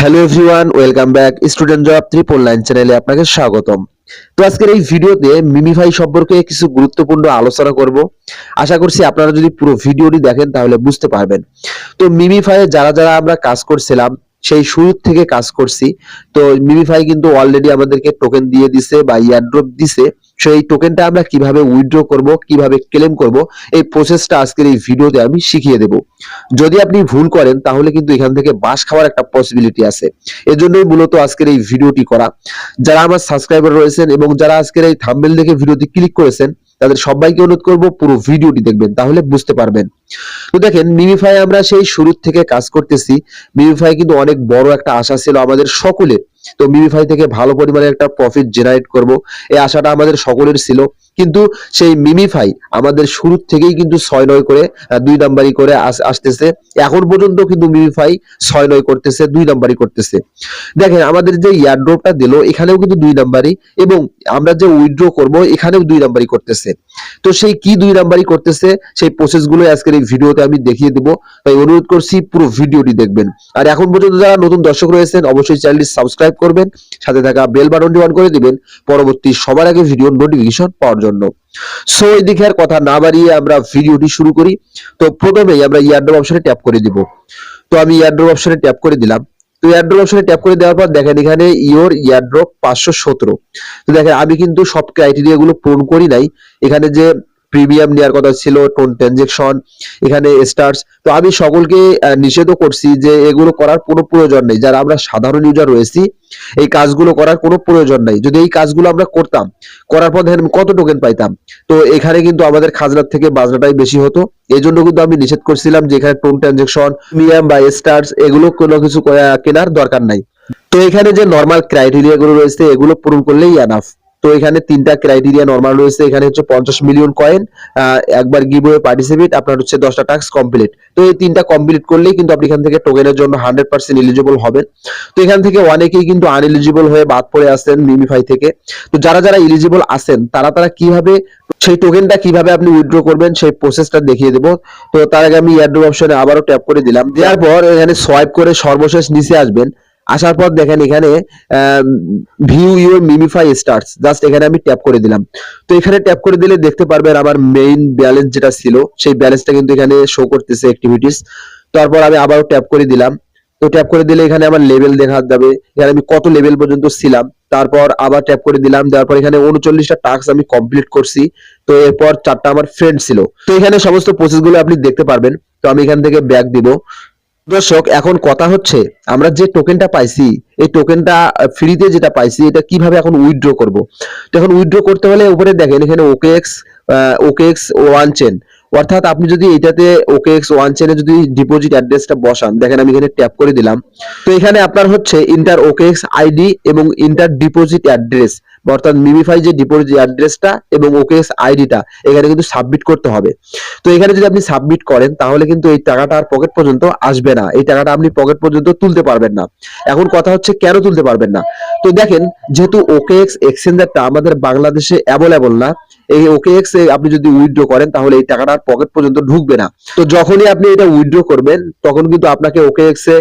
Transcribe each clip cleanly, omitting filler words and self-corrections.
Hello everyone, welcome back student job 999 চ্যানেলে আপনাকে স্বাগতম। তো আজকের এই ভিডিওতে মিমিফাই সম্পর্কে কিছু গুরুত্বপূর্ণ আলোচনা করব। আশা করছি আপনারা যদি পুরো ভিডিওটি দেখেন তাহলে বুঝতে পারবেন। তো মিমিফাইয়ে যারা যারা আমরা কাজ করছিলাম সেই শুরু থেকে কাজ করছি। তো মিমিফাই কিন্তু অলরেডি আমাদেরকে টোকেন দিয়ে দিছে বা ইয়ারড্রপ দিছে। সেই টোকেনটা আমরা কিভাবে উইথড্র করব, কিভাবে ক্লেম করব, এই প্রসেসটা আজকের এই ভিডিওতে আমি শিখিয়ে দেব। যদি আপনি ভুল করেন তাহলে কিন্তু এখান থেকে বাস খাওয়ার একটা পসিবিলিটি আছে। এজন্যই মূলত আজকের এই ভিডিওটি করা। যারা আমার সাবস্ক্রাইবার রয়েছেন এবং যারা আজকের এই থাম্বনেল দেখে ভিডিওটি ক্লিক করেছেন তাদের সবাইকে অনুরোধ করব পুরো ভিডিওটি দেখবেন, তাহলে বুঝতে পারবেন। তো দেখেন, মিমিফাই আমরা সেই শুরু থেকে কাজ করতেছি। মিমিফাই কিন্তু অনেক বড় একটা আশা ছিল আমাদের সকলের। তো মিমিফাই থেকে ভালো পরিমাণে একটা প্রফিট জেনারেট করব, এই আশাটা আমাদের সকলের ছিল। কিন্তু সেই মিমিফাই আমাদের শুরু থেকেই কিন্তু 6-9 করে 2 নাম্বারই করে আসতেছে। এখন পর্যন্ত কিন্তু মিমিফাই 6-9 করতেছে, 2 নাম্বারই করতেছে। দেখেন, আমাদের যে ইয়ারড্রপটা দিল এখানেও কিন্তু 2 নাম্বারই, এবং আমরা যে উইথড্র করব এখানেও 2 নাম্বারই করতেছে। তো সেই কি 2 নাম্বারই করতেছে সেই প্রসেসগুলো আজকের এই ভিডিওতে আমি দেখিয়ে দেব। তাই অনুরোধ করছি পুরো ভিডিওটি দেখবেন। আর এখন পর্যন্ত যারা নতুন দর্শক রয়েছেন অবশ্যই চ্যানেলটি সাবস্ক্রাইব করবেন, সাথে থাকা বেল বাটনটি অন করে দিবেন পরবর্তী সবার আগে ভিডিও নোটিফিকেশন পাওয়ার জন্য। সো এদিকে আর কথা না বাড়িয়ে আমরা ভিডিওটি শুরু করি। তো প্রথমেই আমরা ইয়ারড্রপ অপশনে ট্যাপ করে দিব। তো আমি ইয়ারড্রপ অপশনে ট্যাপ করে দিলাম। তো ইয়ারড্রপ অপশনে ট্যাপ করে দেওয়ার পর দেখেন এখানে ইওর ইয়ারড্রপ 517। তো দেখেন আমি কিন্তু সব ক্রাইটেরিয়া গুলো পূরণ করি নাই। এখানে যে প্রিমিয়াম নেওয়ার কথা ছিল, টোন ট্রানজেকশন, এখানে স্টার্স, তো আমি সকলকে নিষেধও করছি যে এগুলো করার কোনো প্রয়োজন নেই। যারা আমরা সাধারণ ইউজার রয়েছি এই কাজগুলো করার কোনো প্রয়োজন নাই। যদি এই কাজগুলো আমরা করতাম, করার পর দেখেন কত টোকেন পাইতাম। তো এখানে কিন্তু আমাদের খাজনার থেকে বাজনাটাই বেশি হতো। এই জন্য কিন্তু আমি নিষেধ করছিলাম যে এখানে টোন ট্রানজেকশন, প্রিমিয়াম বা স্টার্স এগুলো কোনো কিছু কেনার দরকার নাই। তো এখানে যে নর্মাল ক্রাইটেরিয়া গুলো রয়েছে এগুলো পূরণ করলেই এনাফ। তো এখানে 3টা ক্রাইটেরিয়া নরমাল রয়েছে। এখানে হচ্ছে 50 মিলিয়ন কয়েন, একবার গিভওয়ে পার্টিসিপেট, আপনার হচ্ছে 10টা টাস্ক কমপ্লিট। তো এই 3টা কমপ্লিট করলেই কিন্তু আপনি এখান থেকে টোকেনের জন্য 100% এলিজিবল হবেন। তো এখান থেকে অনেকেই কিন্তু আনএলিজিবল হয়ে বাদ পড়ে আছেন মিমিফাই থেকে। তো যারা যারা এলিজিবল আছেন তারা কিভাবে সেই টোকেনটা কিভাবে আপনি উইথড্র করবেন সেই প্রসেসটা দেখিয়ে দেবো। তো তার আগে আমি এয়ারড্রপ অপশনে আবারও ট্যাপ করে দিলাম। দেওয়ার পর এখানে সোয়াইপ করে সর্বশেষ নিচে আসবেন। আসার পর দেখেন এখানে view your MemeFi stars, just এখানে আমি ট্যাপ করে দিলাম। তো এখানে ট্যাপ করে দিলে দেখতে পারবেন আমার মেইন ব্যালেন্স যেটা ছিল সেই ব্যালেন্সটা কিন্তু এখানে শো করতেছে অ্যাক্টিভিটিস। তারপর আমি আবারও ট্যাপ করে দিলাম। তো ট্যাপ করে দিলে এখানে আমার লেভেল দেখা যাবে, এখানে আমি কত লেভেল পর্যন্ত ছিলাম। তারপর আবার ট্যাপ করে দিলাম, দেওয়ার পর এখানে 39টা টাস্ক আমি কমপ্লিট করছি। তো এরপর 4টা আমার ফ্রেন্ড ছিল। তো এখানে সমস্ত প্রসেসগুলো আপনি দেখতে পারবেন। তো আমি এখান থেকে ব্যাক দিব। দর্শক, এখন কথা হচ্ছে আমরা যে টোকেনটা পাইছি এই টোকেনটা ফ্রিতে যেটা পাইছি এটা কিভাবে এখন উইথড্র করব। তো এখন উইথড্র করতে হলে উপরে দেখেন এখানে ওকেএক্স ওয়ান চেন, অর্থাৎ আপনি যদি এটাতে ওকেএক্স ওয়ান চেনে যদি ডিপোজিট অ্যাড্রেসটা বসান, দেখেন আমি এখানে ট্যাপ করে দিলাম। তো এখানে আপনার হচ্ছে ইন্টার ওকেএক্স আইডি এবং ইন্টার ডিপোজিট অ্যাড্রেস, অর্থাৎ মিমিফাই যে ডিপোজিট অ্যাড্রেসটা এবং ওকেএক্স আইডিটা এখানে কিন্তু সাবমিট করতে হবে। তো এখানে যদি আপনি সাবমিট করেন তাহলে কিন্তু এই টাকাটা আর পকেট পর্যন্ত আসবে না, এই টাকাটা আপনি পকেট পর্যন্ত তুলতে পারবেন না। এখন কথা হচ্ছে কেন তুলতে পারবেন না। তো দেখেন, যেহেতু ওকেএক্স এক্সচেঞ্জারটা আমাদের বাংলাদেশে অ্যাভেলেবল না, এই ওকেএক্স এ আপনি যদি উইথড্র করেন তাহলে এই টাকাটা আর পকেট পর্যন্ত ঢুকবে না। তো যখনই আপনি এটা উইথড্র করবেন তখন কিন্তু আপনাকে ওকেএক্স এ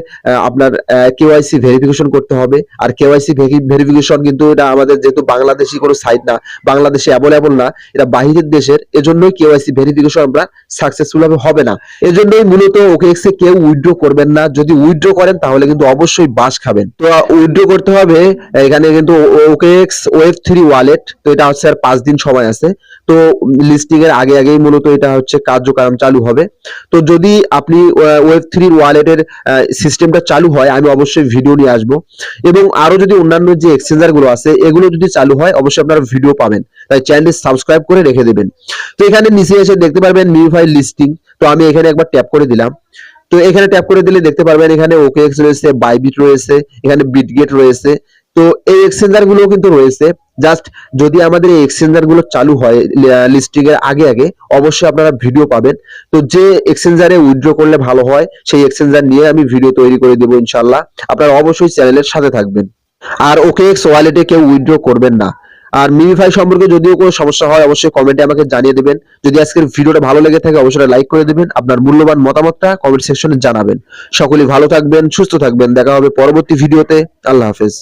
আপনার কেওয়াইসি ভেরিফিকেশন করতে হবে। আর কেওয়াইসি ভেরিফিকেশন কিন্তু এটা আমাদের যেহেতু বাংলাদেশি কোনো সাইট না, বাংলাদেশে অ্যাভেলেবল না, এটা বাহিরের দেশের, এজন্যই কেওয়াইসি ভেরিফিকেশন আমরা সাকসেসফুল হবে না। এজন্যই মূলত ওকেএক্স এ কেউ উইথড্র করবেন না। যদি উইথড্র করেন তাহলে কিন্তু অবশ্যই বাস খাবেন। তো উইথড্র করতে হবে এখানে কিন্তু ওকেএক্স ওয়েব 3 ওয়ালেট। তো এটা হচ্ছে আর 5 দিন সময় আছে। তো লিস্টিং এর আগে আগেই মূলত এটা হচ্ছে কার্যক্রম চালু হবে। তো যদি আপনি ওয়েব 3 ওয়ালেটের সিস্টেমটা চালু হয় আমি অবশ্যই ভিডিও নিয়ে আসবো, এবং আরো যদি অন্যান্য যে এক্সচেঞ্জার গুলো আছে এগুলো যদি চালু হয় অবশ্যই আপনারা ভিডিও পাবেন। তাই চ্যানেলটি সাবস্ক্রাইব করে রেখে দেবেন। তো এখানে নিচে এসে দেখতে পারবেন মিমিফাই লিস্টিং। তো আমি এখানে একবার ট্যাপ করে দিলাম। তো এখানে ট্যাপ করে দিলে দেখতে পারবেন এখানে ওকেএক্স রয়েছে, বাইবিট রয়েছে, এখানে বিটগেট রয়েছে। তো এই এক্সচেঞ্জার গুলো কিন্তু রয়েছে। জাস্ট যদি আমাদের এই এক্সচেঞ্জার গুলো চালু হয় লিস্টিং এর আগে আগে অবশ্যই আপনারা ভিডিও পাবেন। তো যে এক্সচেঞ্জারে উইথড্র করলে ভালো হয় সেই এক্সচেঞ্জার নিয়ে আমি ভিডিও তৈরি করে দেবো ইনশাআল্লাহ। আপনারা অবশ্যই চ্যানেলের সাথে থাকবেন। আর ওকেএক্স ওয়ালেটে কেউ উইথড্র করবেন না। আর মিমিফাই সম্পর্কে যদিও কোনো সমস্যা হয় অবশ্যই কমেন্টে আমাকে জানিয়ে দিবেন। যদি আজকের ভিডিওটা ভালো লেগে থাকে অবশ্যই লাইক করে দিবেন, আপনার মূল্যবান মতামতটা কমেন্ট সেকশনে জানাবেন। সকলেই ভালো থাকবেন, সুস্থ থাকবেন, দেখা হবে পরবর্তী ভিডিওতে। আল্লাহ হাফেজ।